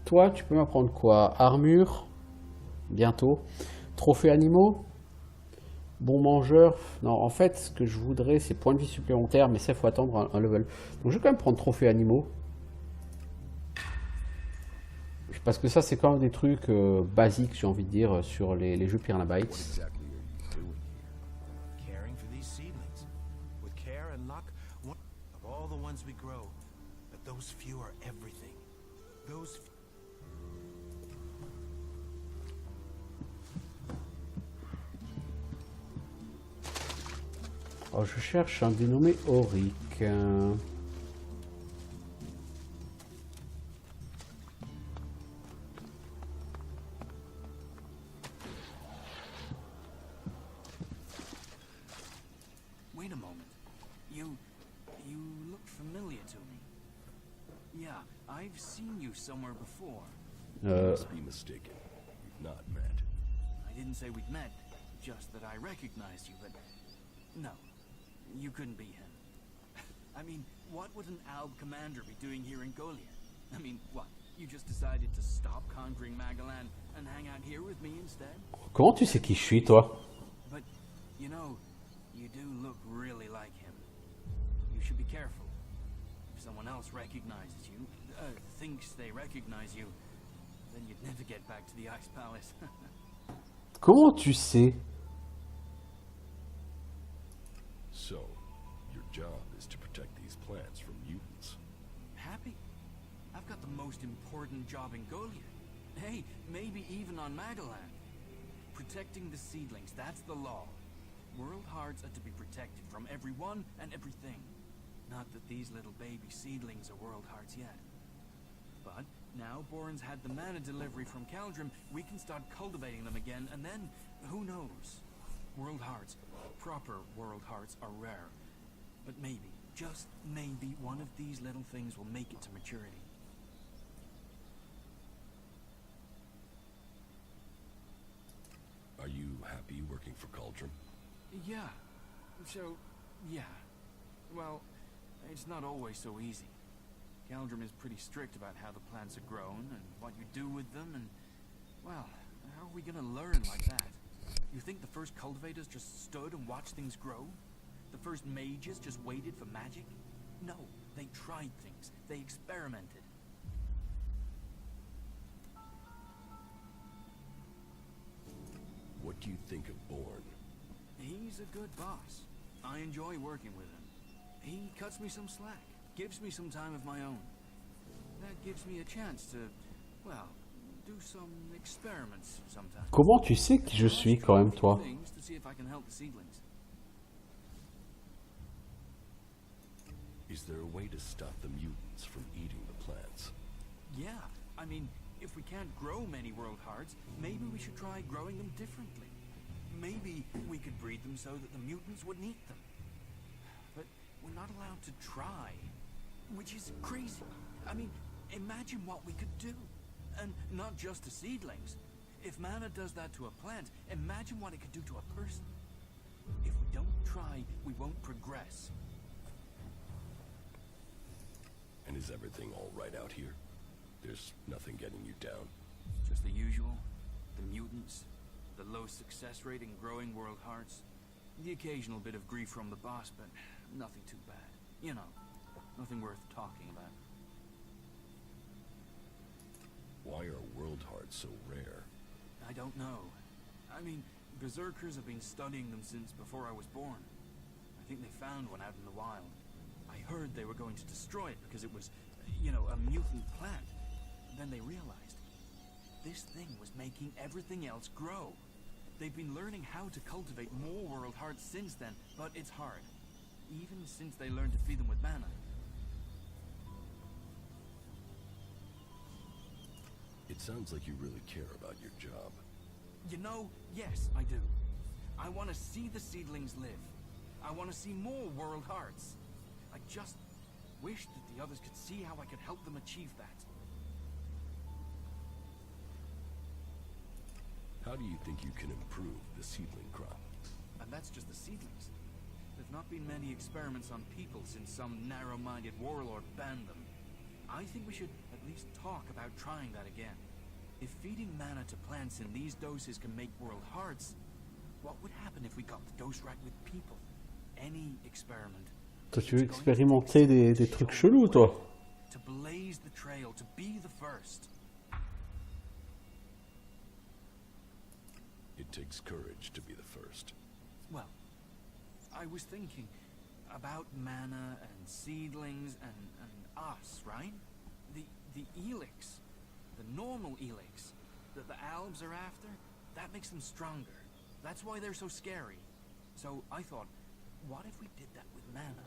Toi, tu peux m'apprendre quoi? Armure, bientôt. Trophées animaux, bon mangeur. Non, en fait, ce que je voudrais, c'est points de vie supplémentaires, mais ça, il faut attendre un level. Donc, je vais quand même prendre trophées animaux. Parce que ça, c'est quand même des trucs basiques, j'ai envie de dire, sur les jeux Piranha What Bytes. exactly are you doing here? Caring for these seedlings. With care and luck, one of all the ones we grow. But those few are everything. Those Oh, je cherche un dénommé Auric. Wait a moment. You look familiar to me. Yeah, I've seen you somewhere before. You must be mistaken. We've not met. I didn't say we'd met, just that I recognized you, but no, you couldn't be him. I mean, what would an Alb commander be doing here in Golia? I mean, what? You just decided to stop conquering Magalan and hang out here with me instead? Comment tu sais qui je suis, toi? But, you know, you do look really like him. You should be careful. If someone else recognizes you, thinks they recognize you, then you'd never get back to the Ice Palace. Comment tu sais? So, your job is to protect these plants from mutants. Happy? I've got the most important job in Golia. Hey, maybe even on Magalan. Protecting the seedlings, that's the law. World hearts are to be protected from everyone and everything. Not that these little baby seedlings are world hearts yet. But now Boren's had the mana delivery from Caldrim, we can start cultivating them again, and then, who knows? World hearts, proper world hearts, are rare. But maybe, just maybe, one of these little things will make it to maturity. Are you happy working for Cauldron? Yeah. So, yeah. Well, it's not always so easy. Caldrim is pretty strict about how the plants are grown and what you do with them, and, well, How are we gonna learn like that? You think the first cultivators just stood and watched things grow? The first mages just waited for magic? No, they tried things. They experimented. What do you think of Bourne? He's a good boss. I enjoy working with him. He cuts me some slack, gives me some time of my own. That gives me a chance to, well, do some experiments sometimes. Comment tu sais qui je suis quand même, toi? Things to see if I can help the seedlings. Is there a way to stop the mutants from eating the plants? Yeah, I mean, if we can't grow many world hearts, maybe we should try growing them differently. Maybe we could breed them so that the mutants wouldn't eat them. But we're not allowed to try, which is crazy. I mean, imagine what we could do. And not just to seedlings. If mana does that to a plant, imagine what it could do to a person. If we don't try, we won't progress. And is everything all right out here? There's nothing getting you down. Just the usual. The mutants, the low success rate in growing world hearts, the occasional bit of grief from the boss, but nothing too bad. You know, nothing worth talking about. Why are world hearts so rare? I don't know. I mean, berserkers have been studying them since before I was born. I think they found one out in the wild. I heard they were going to destroy it because it was, you know, a mutant plant. Then they realized this thing was making everything else grow. They've been learning how to cultivate more world hearts since then, but it's hard. Even since they learned to feed them with mana. It sounds like you really care about your job. You know, yes, I do. I want to see the seedlings live. I want to see more world hearts. I just wish that the others could see how I could help them achieve that. How do you think you can improve the seedling crop? And that's just the seedlings. There've not been many experiments on people since some narrow-minded warlord banned them. I think we should at least talk about trying that again. If feeding mana to plants in these doses can make world hearts, what would happen if we got the dose right with people? Any experiment. Toi, tu veux expérimenter des trucs chelous, toi? To blaze the trail, to be the first. It takes courage to be the first. Well, I was thinking about mana and seedlings and us, right? The Elix, the normal Elix that the Albs are after, that makes them stronger. That's why they're so scary. So I thought, what if we did that with mana?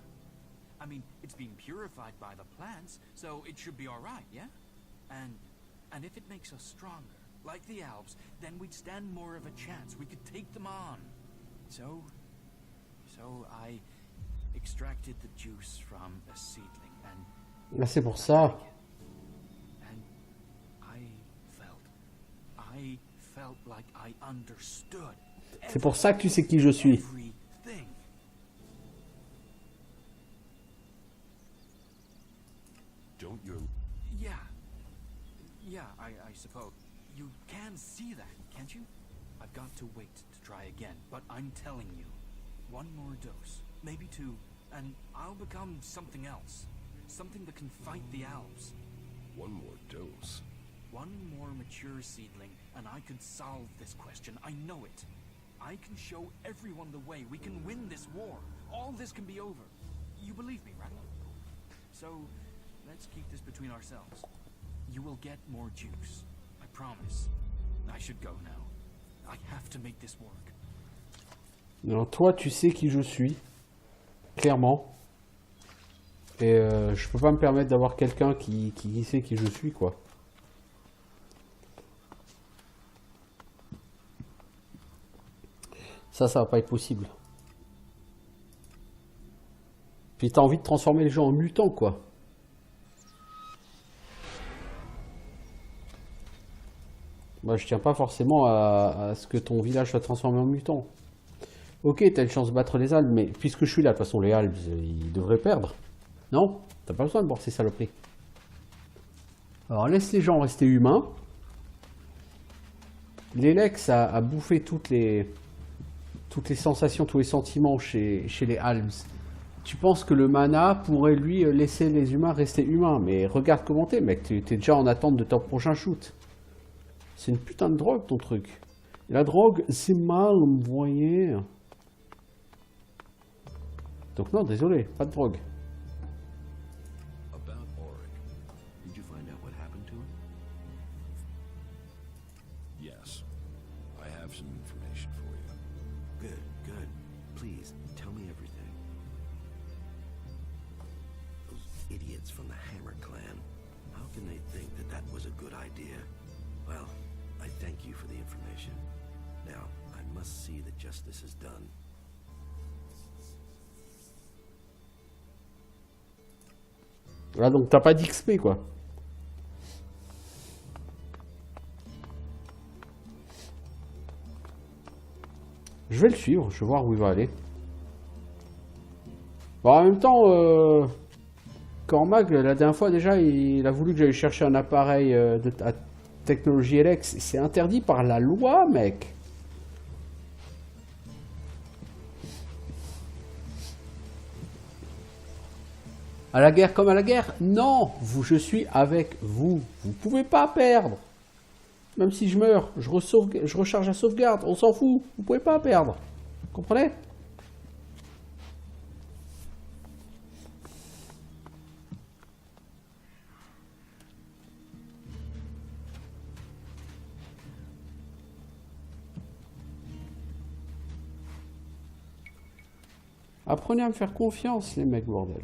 I mean, it's being purified by the plants, so it should be alright, yeah? And if it makes us stronger, like the Albs, then we'd stand more of a chance. We could take them on. So I extracted the juice from a seedling and Là, c'est pour ça. and I felt like I understood. C'est pour ça que tu sais qui je suis. Everything. Don't your... Yeah, I suppose. You can see that, can't you? I've got to wait to try again, but I'm telling you, one more dose, maybe two, and I'll become something else. Something that can fight the Alps. One more dose. One more mature seedling, and I could solve this question. I know it. I can show everyone the way. We can win this war. All this can be over. You believe me, right? So, let's keep this between ourselves. You will get more juice. I promise. I should go now. I have to make this work. Alors, toi, tu sais qui je suis. Clairement. Et je peux pas me permettre d'avoir quelqu'un qui sait qui je suis, quoi. Ça va pas être possible. Puis t'as envie de transformer les gens en mutants, quoi. Moi, je tiens pas forcément à ce que ton village soit transformé en mutant. Ok, t'as une chance de battre les Albes, mais puisque je suis là, de toute façon, les Albes, ils devraient perdre. Non? T'as pas besoin de boire ces saloperies. Alors, laisse les gens rester humains. L'Elex a bouffé toutes les sensations, tous les sentiments chez les Alms. Tu penses que le mana pourrait lui laisser les humains rester humains, mais regarde comment t'es, mec, t'es déjà en attente de ton prochain shoot. C'est une putain de drogue ton truc. Et la drogue, c'est mal, vous voyez. Donc non, désolé, pas de drogue. About Auric. Did you find out what happened to him? Yes. I have some information for you. Good, good. Please, tell me everything. Those idiots from the Hammer Clan. How can they think that that was a good idea? Well, I thank you for the information. Now, I must see that justice is done. Là, donc t'as pas d'XP, quoi. Je vais le suivre, je vais voir où il va aller. Bon, en même temps, Cormag, la dernière fois déjà, il a voulu que j'aille chercher un appareil à technologie Elex. C'est interdit par la loi, mec. À la guerre comme à la guerre? Non, je suis avec vous. Vous pouvez pas perdre. Même si je meurs, je recharge la sauvegarde. On s'en fout. Vous pouvez pas perdre. Vous comprenez? Apprenez à me faire confiance, les mecs, bordel.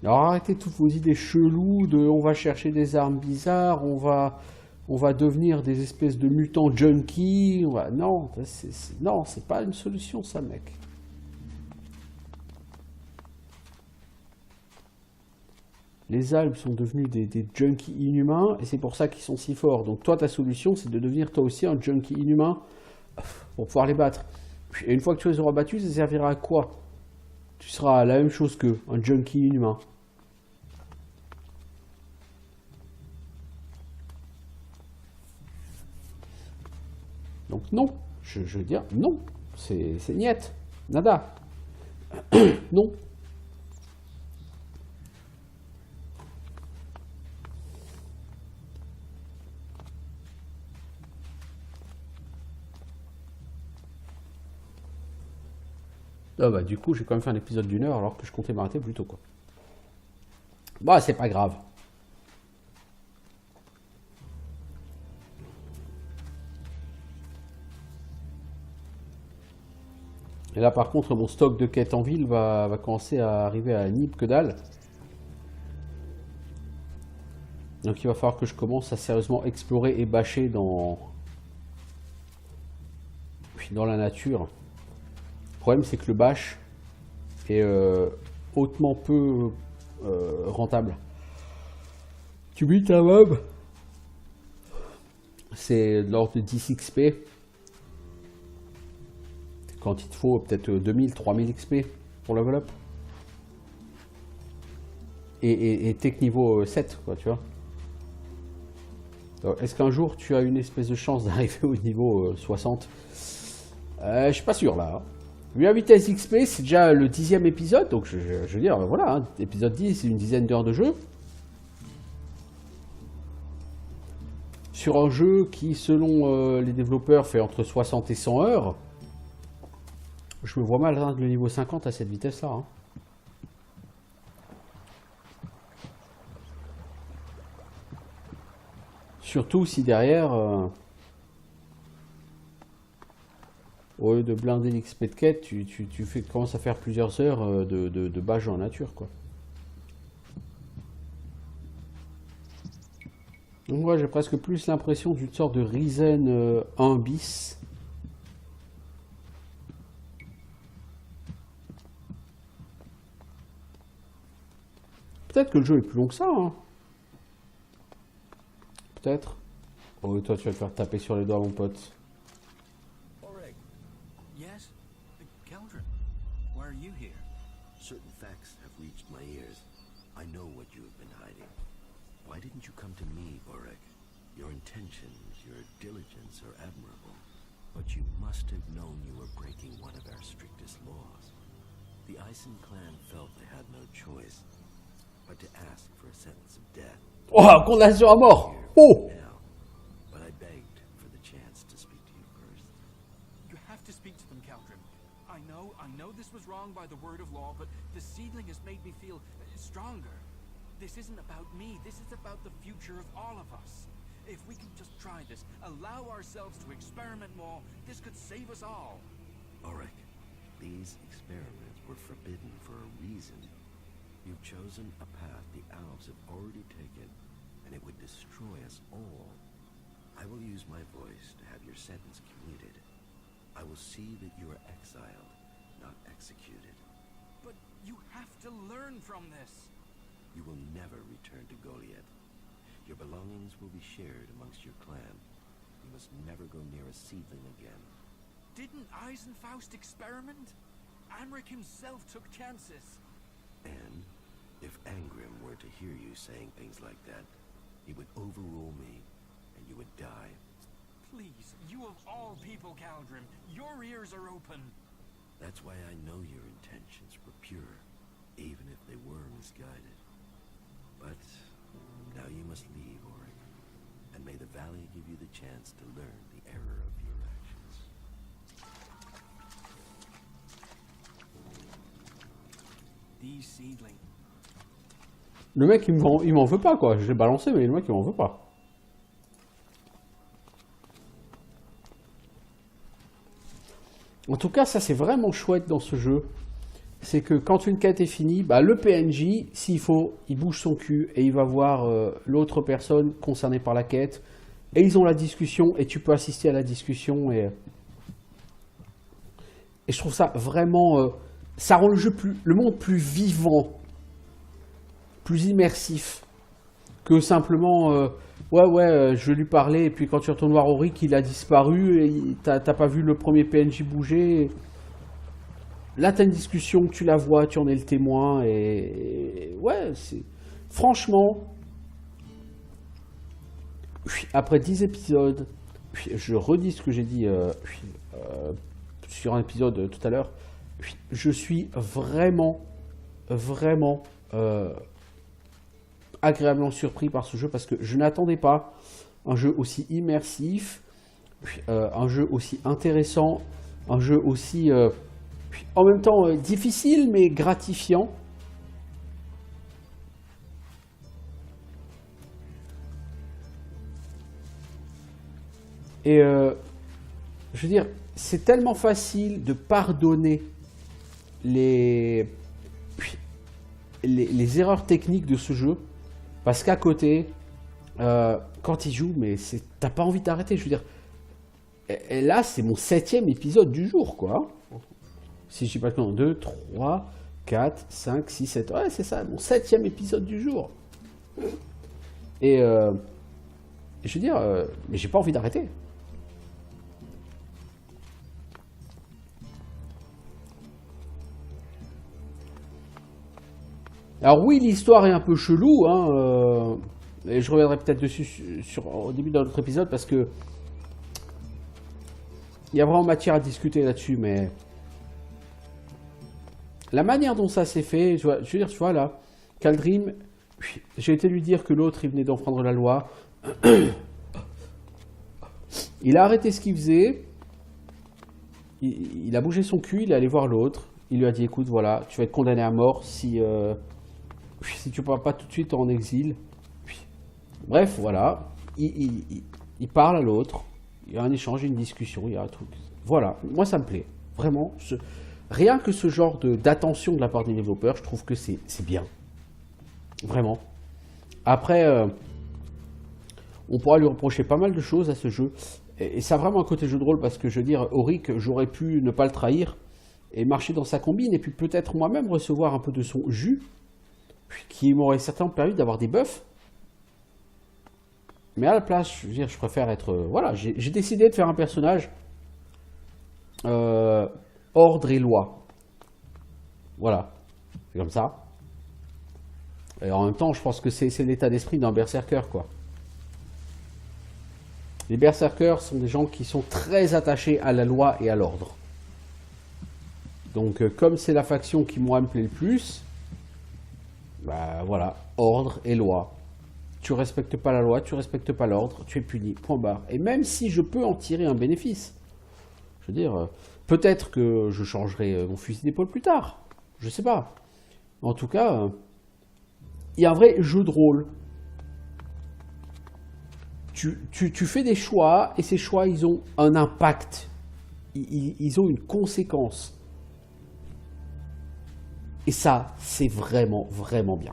Alors arrêtez toutes vos idées cheloues de on va chercher des armes bizarres, on va devenir des espèces de mutants junkies. Non, non, c'est pas une solution ça, mec. Les Alpes sont devenus des junkies inhumains et c'est pour ça qu'ils sont si forts. Donc toi, ta solution, c'est de devenir toi aussi un junkie inhumain pour pouvoir les battre. Et une fois que tu les auras battus, ça servira à quoi? Tu seras la même chose qu'eux, un junkie inhumain. Donc non, je veux dire non, c'est niet, nada, non. Ah bah du coup j'ai quand même fait un épisode d'1 heure alors que je comptais m'arrêter plus tôt quoi. Bah c'est pas grave. Et là par contre mon stock de quêtes en ville va commencer à arriver à Nib que dalle. Donc il va falloir que je commence à sérieusement explorer et bâcher dans la nature. Le problème c'est que le bâche est hautement peu rentable. Tu butes un mob, c'est de l'ordre de 10 XP. Quand il te faut peut-être 2000, 3000 XP pour level up. Et tech niveau 7, quoi, tu vois. Est-ce qu'un jour tu as une espèce de chance d'arriver au niveau 60? Je suis pas sûr là. 8 vitesse XP, c'est déjà le 10e épisode, donc je veux dire, voilà, hein, épisode 10, c'est une dizaine d'heures de jeu. Sur un jeu qui, selon les développeurs, fait entre 60 et 100 heures, je me vois mal atteindre le niveau 50 à cette vitesse-là. Hein. Surtout si derrière... au lieu de blinder l'XP de quête, tu commences à faire plusieurs heures de bâche en nature, quoi. Donc moi j'ai presque plus l'impression d'une sorte de Risen 1 bis. Peut-être que le jeu est plus long que ça, hein. Peut-être. Oh, toi tu vas te faire taper sur les doigts, mon pote. Yes? Keldrin, why are you here? Certain facts have reached my ears. I know what you have been hiding. Why didn't you come to me, Auric? Your intentions, your diligence are admirable, but you must have known you were breaking one of our strictest laws. The Ison clan felt they had no choice but to ask for a sentence of death. Oh, condamnation à mort! Oh! Now, but I begged for the chance to speak to you first. You have to speak to them, Caldrim. I know this was wrong by the word of law, but the seedling has made me feel stronger. This isn't about me, this is about the future of all of us. If we can just try this, allow ourselves to experiment more, this could save us all. Ulrich, these experiments were forbidden for a reason. You've chosen a path the elves have already taken, and it would destroy us all. I will use my voice to have your sentence commuted. I will see that you are exiled, not executed. But you have to learn from this. You will never return to Goliath. Your belongings will be shared amongst your clan. You must never go near a seedling again. Didn't Eisenfaust experiment? Amric himself took chances. And if Angrim were to hear you saying things like that, he would overrule me, and you would die. Please, you of all people, Caldrim, your ears are open. That's why I know your intentions were pure, even if they were misguided. But now you must leave, Ulrich, and may the Valley give you the chance to learn the error of your actions. These seedlings. Le mec, il m'en veut pas, quoi. Je l'ai balancé, mais le mec, il m'en veut pas. En tout cas, ça, c'est vraiment chouette dans ce jeu. C'est que quand une quête est finie, bah, le PNJ, s'il faut, il bouge son cul et il va voir l'autre personne concernée par la quête. Et ils ont la discussion et tu peux assister à la discussion. Et je trouve ça vraiment... ça rend le monde plus vivant, plus immersif que simplement je lui parlais et puis quand tu retournes voir Auric, il a disparu et t'as pas vu le premier PNJ bouger. Là, t'as une discussion, tu la vois, tu en es le témoin et ouais, c'est franchement, après 10 épisodes, je redis ce que j'ai dit sur un épisode tout à l'heure. Je suis vraiment agréablement surpris par ce jeu parce que je n'attendais pas un jeu aussi immersif, un jeu aussi intéressant, un jeu aussi en même temps difficile mais gratifiant. Et je veux dire, c'est tellement facile de pardonner les erreurs techniques de ce jeu, parce qu'à côté, quand il joue, mais t'as pas envie d'arrêter. Je veux dire, et là, c'est mon 7e épisode du jour, quoi. Si je dis pas que non, 2, 3, 4, 5, 6, 7. Ouais, c'est ça, mon 7e épisode du jour. Et je veux dire, mais j'ai pas envie d'arrêter. Alors oui, l'histoire est un peu chelou, hein, et je reviendrai peut-être dessus au début d'un autre épisode, parce que il y a vraiment matière à discuter là-dessus, mais la manière dont ça s'est fait, je veux dire, tu vois là, Caldrim, j'ai été lui dire que l'autre, il venait d'enfreindre la loi, il a arrêté ce qu'il faisait, il a bougé son cul, il est allé voir l'autre, il lui a dit, écoute, voilà, tu vas être condamné à mort si tu ne pars pas tout de suite en exil. Bref, voilà. Il parle à l'autre. Il y a un échange, une discussion, il y a un truc. Voilà, moi ça me plaît. Vraiment. Rien que ce genre d'attention de la part des développeurs, je trouve que c'est bien. Vraiment. Après, on pourra lui reprocher pas mal de choses à ce jeu. Et ça a vraiment un côté jeu de rôle, parce que je veux dire, Auric, j'aurais pu ne pas le trahir et marcher dans sa combine, et puis peut-être moi-même recevoir un peu de son jus, qui m'aurait certainement permis d'avoir des buffs. Mais à la place, je veux dire, je préfère être... voilà, j'ai décidé de faire un personnage ordre et loi. Voilà, c'est comme ça. Et en même temps, je pense que c'est l'état d'esprit d'un berserker, quoi. Les berserkers sont des gens qui sont très attachés à la loi et à l'ordre. Donc, comme c'est la faction qui moi me plaît le plus, bah voilà, ordre et loi. Tu respectes pas la loi, tu respectes pas l'ordre, tu es puni, point barre. Et même si je peux en tirer un bénéfice, je veux dire, peut-être que je changerai mon fusil d'épaule plus tard, je sais pas. En tout cas, il y a un vrai jeu de rôle. Tu fais des choix, et ces choix, ils ont un impact. Ils ont une conséquence. Et ça, c'est vraiment, vraiment bien.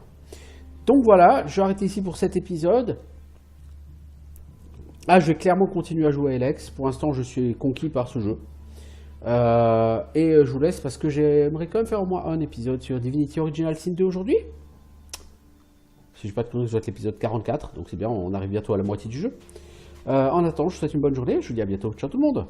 Donc voilà, je vais arrêter ici pour cet épisode. Ah, je vais clairement continuer à jouer à Elex. Pour l'instant, je suis conquis par ce jeu. Et je vous laisse parce que j'aimerais quand même faire au moins un épisode sur Divinity Original Sin 2 aujourd'hui. Si je ne pas de conneries, ça doit être l'épisode 44. Donc c'est bien, on arrive bientôt à la moitié du jeu. En attendant, je vous souhaite une bonne journée. Je vous dis à bientôt. Ciao tout le monde.